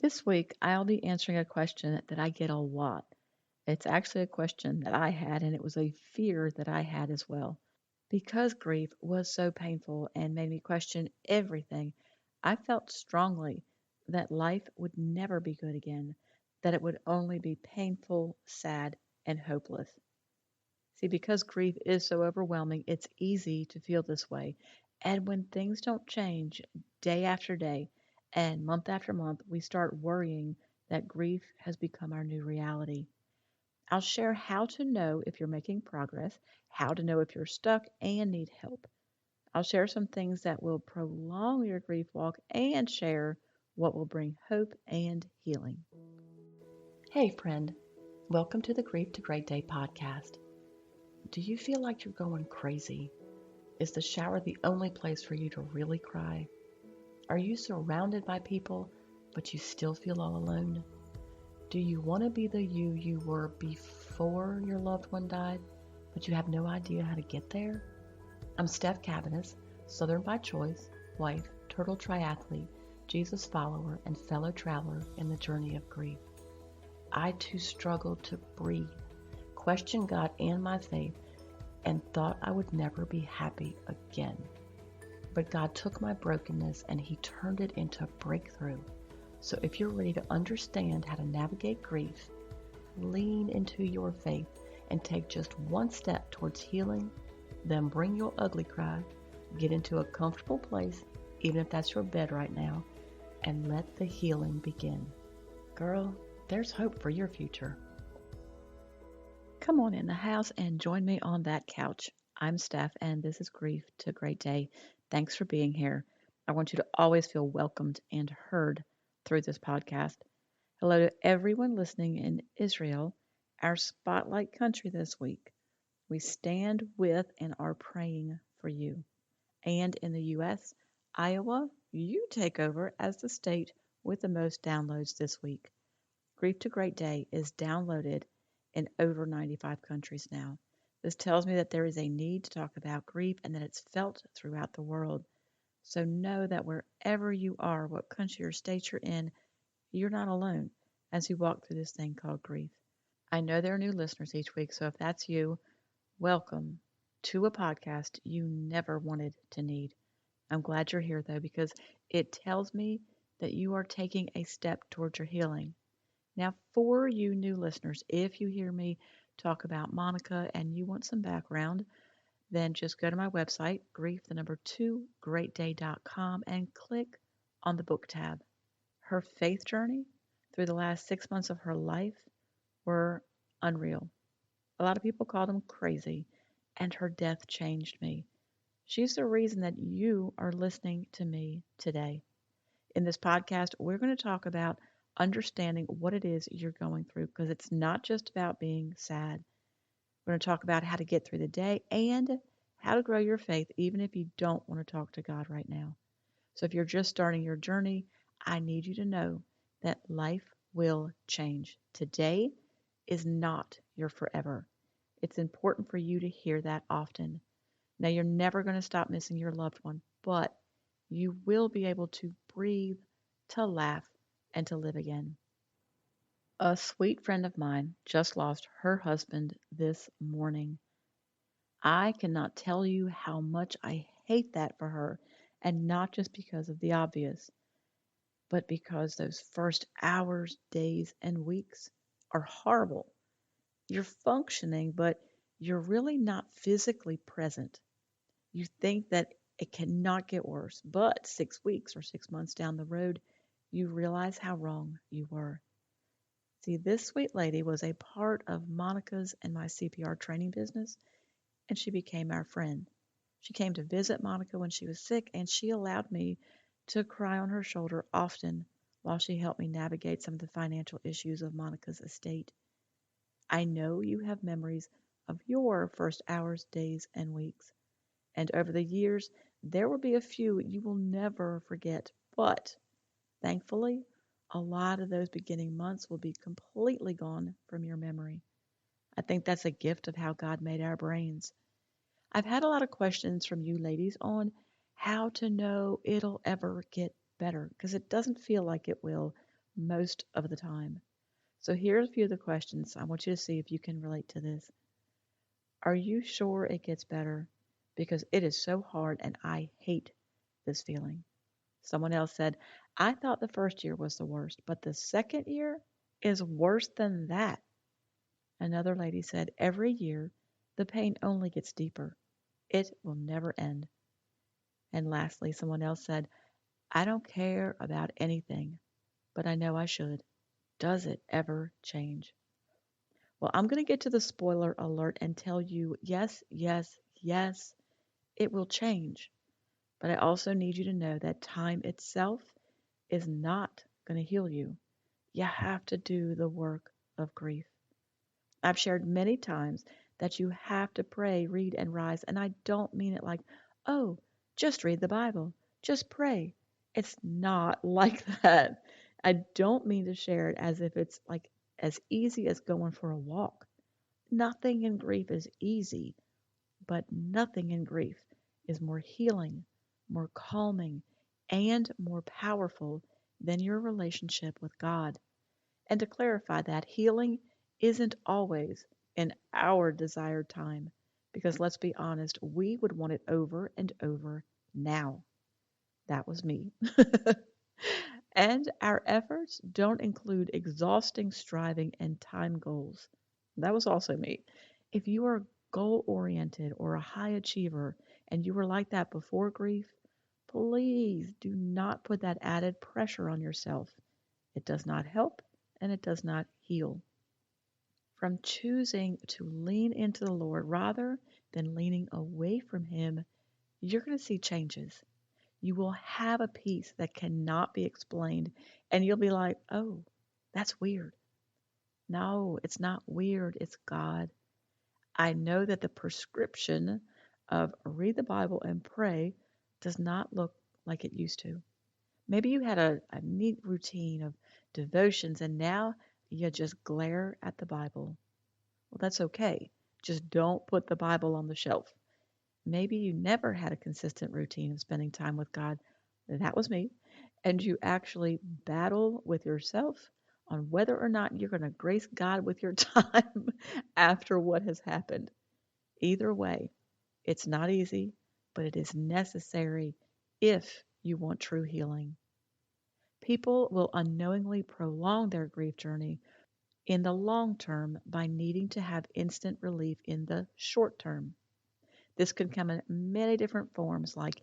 This week, I'll be answering a question that I get a lot. It's actually a question that I had, and it was a fear that I had as well. Because grief was so painful and made me question everything, I felt strongly that life would never be good again, that it would only be painful, sad, and hopeless. See, because grief is so overwhelming, it's easy to feel this way. And when things don't change day after day and month after month, we start worrying that grief has become our new reality. I'll share how to know if you're making progress, how to know if you're stuck and need help. I'll share some things that will prolong your grief walk and share what will bring hope and healing. Hey, friend, welcome to the Grief to Great Day podcast. Do you feel like you're going crazy? Is the shower the only place for you to really cry? Are you surrounded by people, but you still feel all alone? Do you want to be the you were before your loved one died, but you have no idea how to get there? I'm Steph Cabanis, Southern by choice, wife, turtle triathlete, Jesus follower, and fellow traveler in the journey of grief. I too struggled to breathe, questioned God and my faith, and thought I would never be happy again. But God took my brokenness and He turned it into a breakthrough. So if you're ready to understand how to navigate grief, lean into your faith and take just one step towards healing, then bring your ugly cry, get into a comfortable place, even if that's your bed right now, and let the healing begin. Girl, there's hope for your future. Come on in the house and join me on that couch. I'm Steph, and this is Grief to Great Day. Thanks for being here. I want you to always feel welcomed and heard through this podcast. Hello to everyone listening in Israel, our spotlight country this week. We stand with and are praying for you. And in the U.S., Iowa, you take over as the state with the most downloads this week. Grief to Great Day is downloaded in over 95 countries now. This tells me that there is a need to talk about grief and that it's felt throughout the world. So know that wherever you are, what country or state you're in, you're not alone as you walk through this thing called grief. I know there are new listeners each week, so if that's you, welcome to a podcast you never wanted to need. I'm glad you're here though, because it tells me that you are taking a step towards your healing. Now, for you new listeners, if you hear me talk about Monica and you want some background, then just go to my website, grief2greatday.com, and click on the book tab. Her faith journey through the last 6 months of her life were unreal. A lot of people call them crazy, and her death changed me. She's the reason that you are listening to me today. In this podcast, we're going to talk about understanding what it is you're going through because it's not just about being sad. We're going to talk about how to get through the day and how to grow your faith, even if you don't want to talk to God right now. So if you're just starting your journey, I need you to know that life will change. Today is not your forever. It's important for you to hear that often. Now, you're never going to stop missing your loved one, but you will be able to breathe, to laugh, and to live again. A sweet friend of mine just lost her husband this morning. I cannot tell you how much I hate that for her, and not just because of the obvious, but because those first hours, days, and weeks are horrible. You're functioning, but you're really not physically present. You think that it cannot get worse, but 6 weeks or 6 months down the road, you realize how wrong you were. See, this sweet lady was a part of Monica's and my CPR training business, and she became our friend. She came to visit Monica when she was sick, and she allowed me to cry on her shoulder often while she helped me navigate some of the financial issues of Monica's estate. I know you have memories of your first hours, days, and weeks. And over the years, there will be a few you will never forget. But thankfully, a lot of those beginning months will be completely gone from your memory. I think that's a gift of how God made our brains. I've had a lot of questions from you ladies on how to know it'll ever get better because it doesn't feel like it will, most of the time. So here's a few of the questions. I want you to see if you can relate to this. Are you sure it gets better? Because it is so hard and I hate this feeling. Someone else said, I thought the first year was the worst, but the second year is worse than that. Another lady said, every year the pain only gets deeper. It will never end. And lastly, someone else said, I don't care about anything, but I know I should. Does it ever change? Well, I'm going to get to the spoiler alert and tell you yes, yes, yes, it will change. But I also need you to know that time itself is not going to heal you. You have to do the work of grief. I've shared many times that you have to pray, read, and rise, and I don't mean it like, oh, just read the Bible, just pray. It's not like that. I don't mean to share it as if it's like as easy as going for a walk. Nothing in grief is easy, but nothing in grief is more healing, more calming, and more powerful than your relationship with God. And to clarify that, healing isn't always in our desired time, because let's be honest, we would want it over and over now. That was me. And our efforts don't include exhausting striving and time goals. That was also me. If you are goal oriented or a high achiever and you were like that before grief, please do not put that added pressure on yourself. It does not help and it does not heal. From choosing to lean into the Lord rather than leaning away from Him, you're going to see changes. You will have a peace that cannot be explained, and you'll be like, oh, that's weird. No, it's not weird, it's God. I know that the prescription of read the Bible and pray does not look like it used to. Maybe you had a neat routine of devotions and now you just glare at the Bible. Well, that's okay. Just don't put the Bible on the shelf. Maybe you never had a consistent routine of spending time with God. That was me. And you actually battle with yourself on whether or not you're going to grace God with your time after what has happened. Either way, it's not easy, but it is necessary if you want true healing. People will unknowingly prolong their grief journey in the long term by needing to have instant relief in the short term. This can come in many different forms like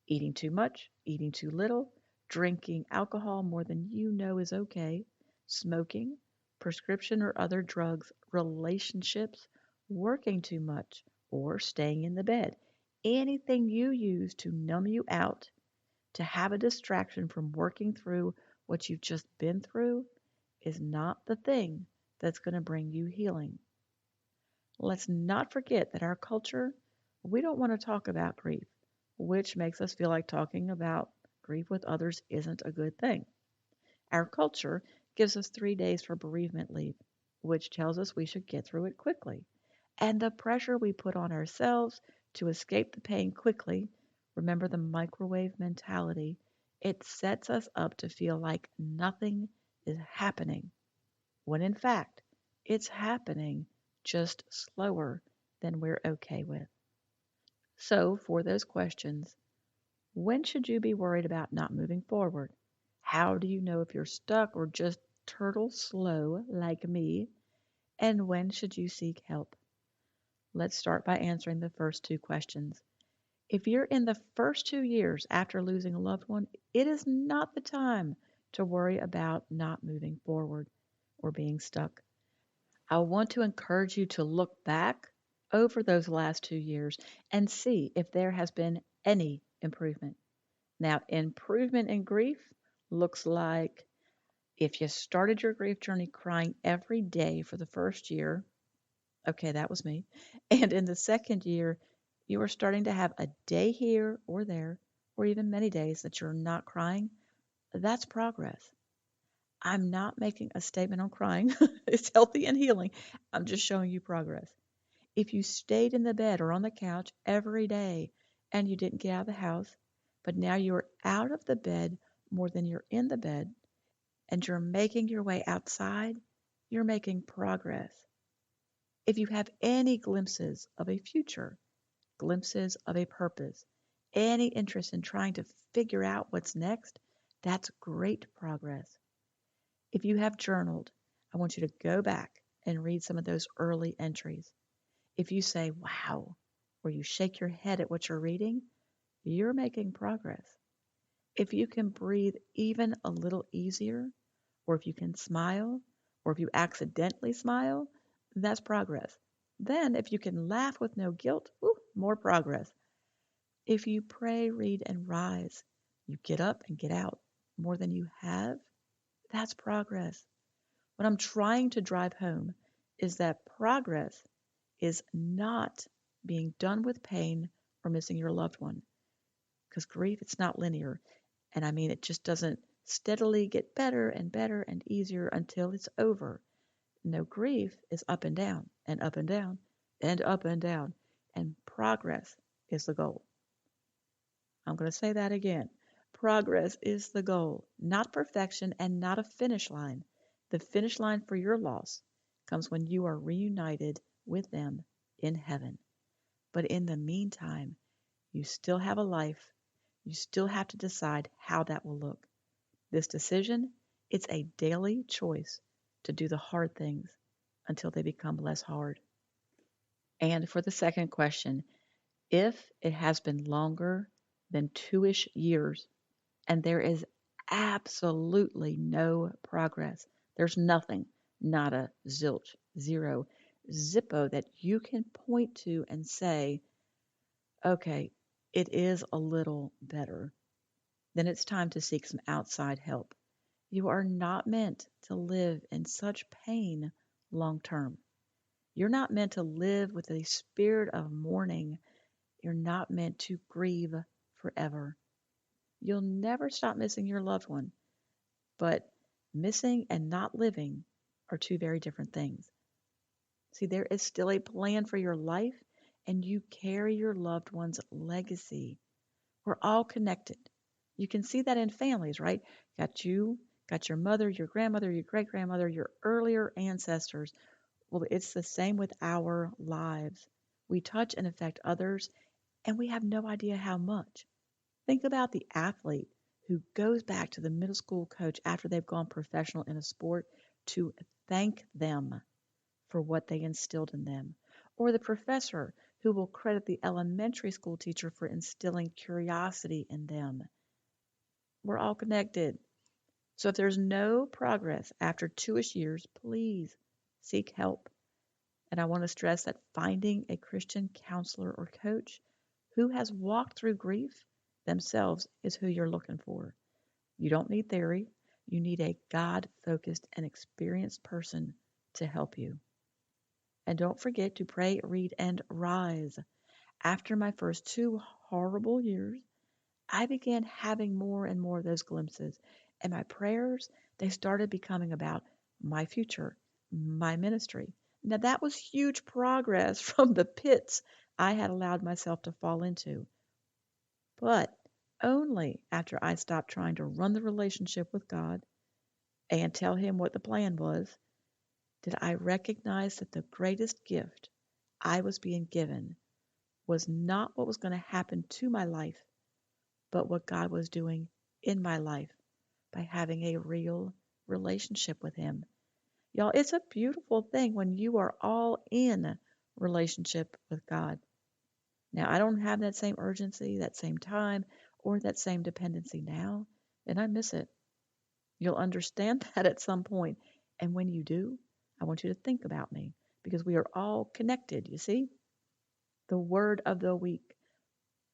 eating too much, eating too little, drinking alcohol more than you know is okay, smoking, prescription or other drugs, relationships, working too much, or staying in the bed. Anything you use to numb you out, to have a distraction from working through what you've just been through, is not the thing that's going to bring you healing. Let's not forget that our culture, we don't want to talk about grief, which makes us feel like talking about grief with others isn't a good thing. Our culture gives us 3 days for bereavement leave, which tells us we should get through it quickly. And the pressure we put on ourselves to escape the pain quickly, remember the microwave mentality, it sets us up to feel like nothing is happening, when in fact, it's happening just slower than we're okay with. So, for those questions, when should you be worried about not moving forward? How do you know if you're stuck or just turtle slow like me? And when should you seek help? Let's start by answering the first two questions. If you're in the first 2 years after losing a loved one, it is not the time to worry about not moving forward or being stuck. I want to encourage you to look back over those last 2 years and see if there has been any improvement. Now, improvement in grief looks like if you started your grief journey crying every day for the first year, okay, that was me, and in the second year, you are starting to have a day here or there, or even many days that you're not crying, that's progress. I'm not making a statement on crying. It's healthy and healing. I'm just showing you progress. If you stayed in the bed or on the couch every day and you didn't get out of the house, but now you're out of the bed more than you're in the bed, and you're making your way outside, you're making progress. If you have any glimpses of a future, glimpses of a purpose, any interest in trying to figure out what's next, that's great progress. If you have journaled, I want you to go back and read some of those early entries. If you say, wow, or you shake your head at what you're reading, you're making progress. If you can breathe even a little easier, or if you can smile, or if you accidentally smile, that's progress. Then, if you can laugh with no guilt, woo, more progress. If you pray, read, and rise, you get up and get out more than you have, that's progress. What I'm trying to drive home is that progress is not being done with pain or missing your loved one. Because grief, it's not linear. And I mean, it just doesn't steadily get better and better and easier until it's over. No, grief is up and down and up and down and up and down. And progress is the goal. I'm going to say that again. Progress is the goal, not perfection and not a finish line. The finish line for your loss comes when you are reunited with them in heaven. But in the meantime, you still have a life. You still have to decide how that will look. This decision, it's a daily choice to do the hard things until they become less hard. And for the second question, if it has been longer than 2-ish years and there is absolutely no progress, there's nothing, nada, zilch, zero, zippo that you can point to and say, okay, it is a little better, then it's time to seek some outside help. You are not meant to live in such pain long term. You're not meant to live with a spirit of mourning. You're not meant to grieve forever. You'll never stop missing your loved one, but missing and not living are two very different things. See, there is still a plan for your life, and you carry your loved one's legacy. We're all connected. You can see that in families, right? Got you, got your mother, your grandmother, your great grandmother, your earlier ancestors. Well, it's the same with our lives. We touch and affect others, and we have no idea how much. Think about the athlete who goes back to the middle school coach after they've gone professional in a sport to thank them for what they instilled in them, or the professor who will credit the elementary school teacher for instilling curiosity in them. We're all connected. So if there's no progress after 2-ish years, please seek help. And I want to stress that finding a Christian counselor or coach who has walked through grief themselves is who you're looking for. You don't need theory. You need a God focused and experienced person to help you. And don't forget to pray, read, and rise. After my first 2 horrible years, I began having more and more of those glimpses. And my prayers, they started becoming about my future, my ministry. Now, that was huge progress from the pits I had allowed myself to fall into. But only after I stopped trying to run the relationship with God and tell Him what the plan was did I recognize that the greatest gift I was being given was not what was going to happen to my life, but what God was doing in my life by having a real relationship with Him. Y'all, it's a beautiful thing when you are all in relationship with God. Now, I don't have that same urgency, that same time, or that same dependency now, and I miss it. You'll understand that at some point. And when you do, I want you to think about me because we are all connected, you see? The word of the week: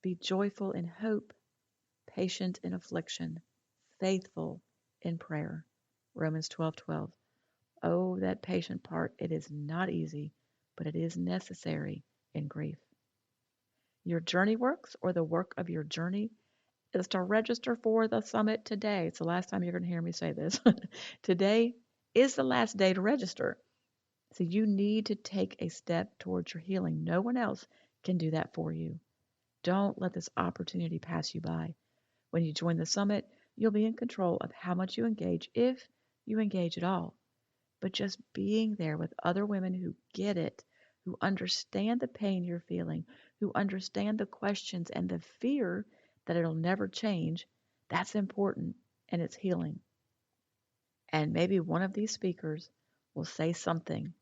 be joyful in hope, patient in affliction, faithful in prayer. Romans 12:12. Oh, that patient part, it is not easy, but it is necessary in grief. Your journey works, or the work of your journey, is to register for the summit today. It's the last time you're going to hear me say this. Today is the last day to register. So you need to take a step towards your healing. No one else can do that for you. Don't let this opportunity pass you by. When you join the summit, you'll be in control of how much you engage if you engage at all. But just being there with other women who get it, who understand the pain you're feeling, who understand the questions and the fear that it'll never change, that's important and it's healing. And maybe one of these speakers will say something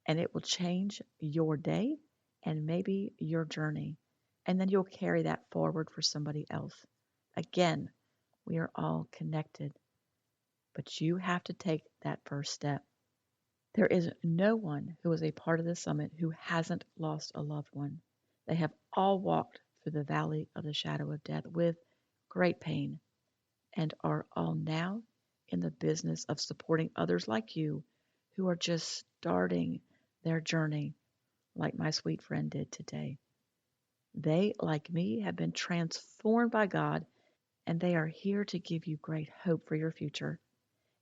and it will change your day and maybe your journey. And then you'll carry that forward for somebody else. Again, we are all connected, but you have to take that first step. There is no one who is a part of the summit who hasn't lost a loved one. They have all walked through the valley of the shadow of death with great pain and are all now in the business of supporting others like you who are just starting their journey, like my sweet friend did today. They, like me, have been transformed by God, and they are here to give you great hope for your future.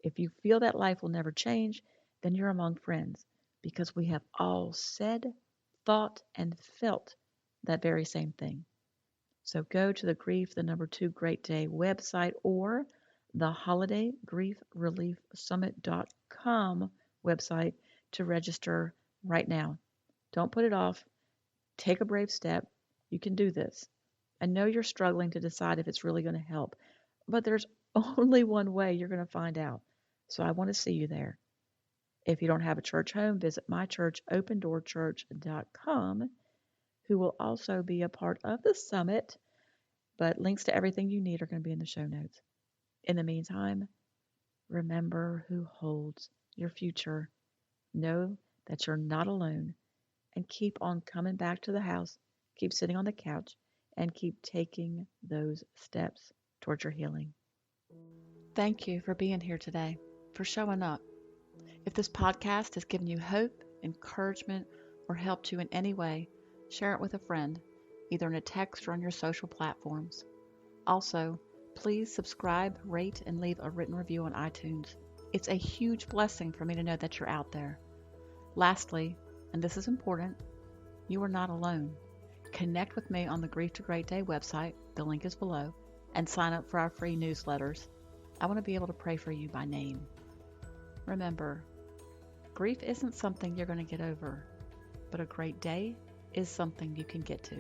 If you feel that life will never change, then you're among friends, because we have all said, thought, and felt that very same thing. So go to the Grief, the number 2 Great Day website or the Holiday Grief Relief Summit.com website to register right now. Don't put it off. Take a brave step. You can do this. I know you're struggling to decide if it's really going to help, but there's only one way you're going to find out. So I want to see you there. If you don't have a church home, visit my church, opendoorchurch.com, who will also be a part of the summit, but links to everything you need are going to be in the show notes. In the meantime, remember who holds your future. Know that you're not alone, and keep on coming back to the house, keep sitting on the couch, and keep taking those steps towards your healing. Thank you for being here today, for showing up. If this podcast has given you hope, encouragement, or helped you in any way, share it with a friend, either in a text or on your social platforms. Also, please subscribe, rate, and leave a written review on iTunes. It's a huge blessing for me to know that you're out there. Lastly, and this is important, you are not alone. Connect with me on the Grief to Great Day website, the link is below, and sign up for our free newsletters. I want to be able to pray for you by name. Remember, grief isn't something you're going to get over, but a great day is something you can get to.